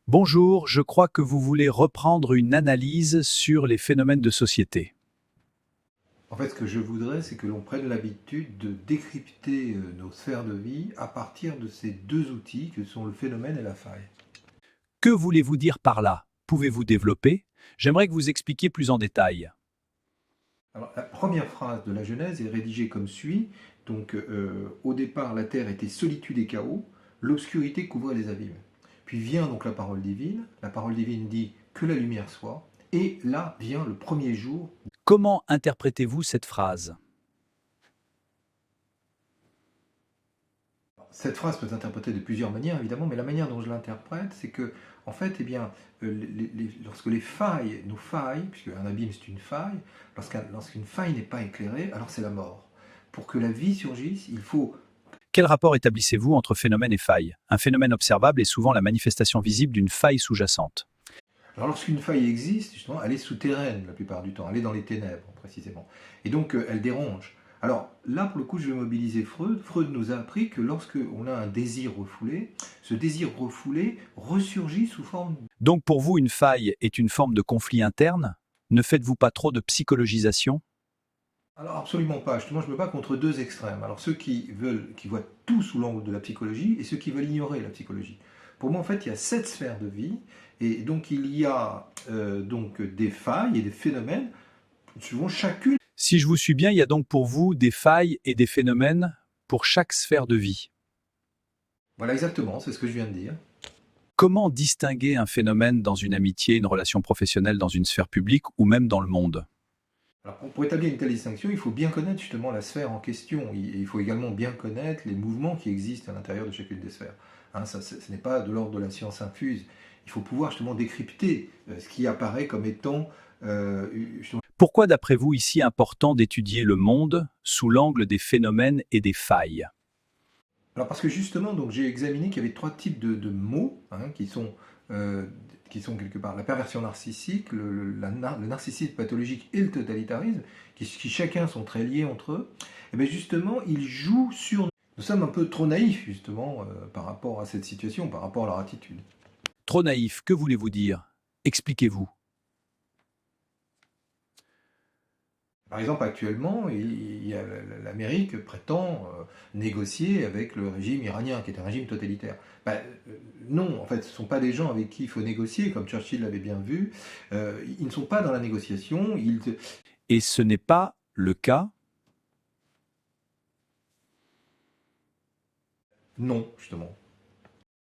Bonjour, je crois que vous voulez reprendre une analyse sur les phénomènes de société. En fait, ce que je voudrais, c'est que l'on prenne l'habitude de décrypter nos sphères de vie à partir de ces deux outils que sont le phénomène et la faille. Que voulez-vous dire par là? Pouvez-vous développer? J'aimerais que vous expliquiez plus en détail. Alors, la première phrase de la Genèse est rédigée comme suit. Donc, au départ, la terre était solitude et chaos, l'obscurité couvrait les abîmes. Puis vient donc la parole divine. La parole divine dit que la lumière soit. Et là vient le premier jour. Comment interprétez-vous cette phrase? Cette phrase peut s'interpréter de plusieurs manières, évidemment, mais la manière dont je l'interprète, c'est que, en fait, eh bien, lorsque les failles, nos failles, puisque un abîme c'est une faille, lorsqu'une faille n'est pas éclairée, alors c'est la mort. Pour que la vie surgisse, il faut. Quel rapport établissez-vous entre phénomène et faille? Un phénomène observable est souvent la manifestation visible d'une faille sous-jacente. Alors lorsqu'une faille existe, justement, elle est souterraine la plupart du temps, elle est dans les ténèbres précisément. Et donc elle dérange. Alors là, pour le coup, je vais mobiliser Freud. Freud nous a appris que lorsque on a un désir refoulé, ce désir refoulé ressurgit sous forme. Donc pour vous, une faille est une forme de conflit interne? Ne faites-vous pas trop de psychologisation? Alors absolument pas. Justement, je me bats contre deux extrêmes. Alors ceux qui veulent, qui voient tout sous l'angle de la psychologie et ceux qui veulent ignorer la psychologie. Pour moi, en fait, il y a 7 sphères de vie et donc il y a donc des failles et des phénomènes suivant chacune. Si je vous suis bien, il y a donc pour vous des failles et des phénomènes pour chaque sphère de vie. Voilà exactement, c'est ce que je viens de dire. Comment distinguer un phénomène dans une amitié, une relation professionnelle, dans une sphère publique ou même dans le monde? Alors pour établir une telle distinction, il faut bien connaître justement la sphère en question. Et il faut également bien connaître les mouvements qui existent à l'intérieur de chacune des sphères. Hein, ce n'est pas de l'ordre de la science infuse. Il faut pouvoir justement décrypter ce qui apparaît comme étant justement. Pourquoi, d'après vous, ici important d'étudier le monde sous l'angle des phénomènes et des failles? Alors parce que justement, donc j'ai examiné qu'il y avait 3 types de mots hein, euh, qui sont quelque part la perversion narcissique, le narcissisme pathologique et le totalitarisme, qui chacun sont très liés entre eux. Et bien justement, ils jouent sur. Nous sommes un peu trop naïfs justement par rapport à cette situation, par rapport à leur attitude. Trop naïf, que voulez-vous dire? Expliquez-vous. Par exemple, actuellement, il y a l'Amérique prétend négocier avec le régime iranien, qui est un régime totalitaire. Ben, non, en fait, ce ne sont pas des gens avec qui il faut négocier, comme Churchill l'avait bien vu. Ils ne sont pas dans la négociation. Et ce n'est pas le cas? Non, justement.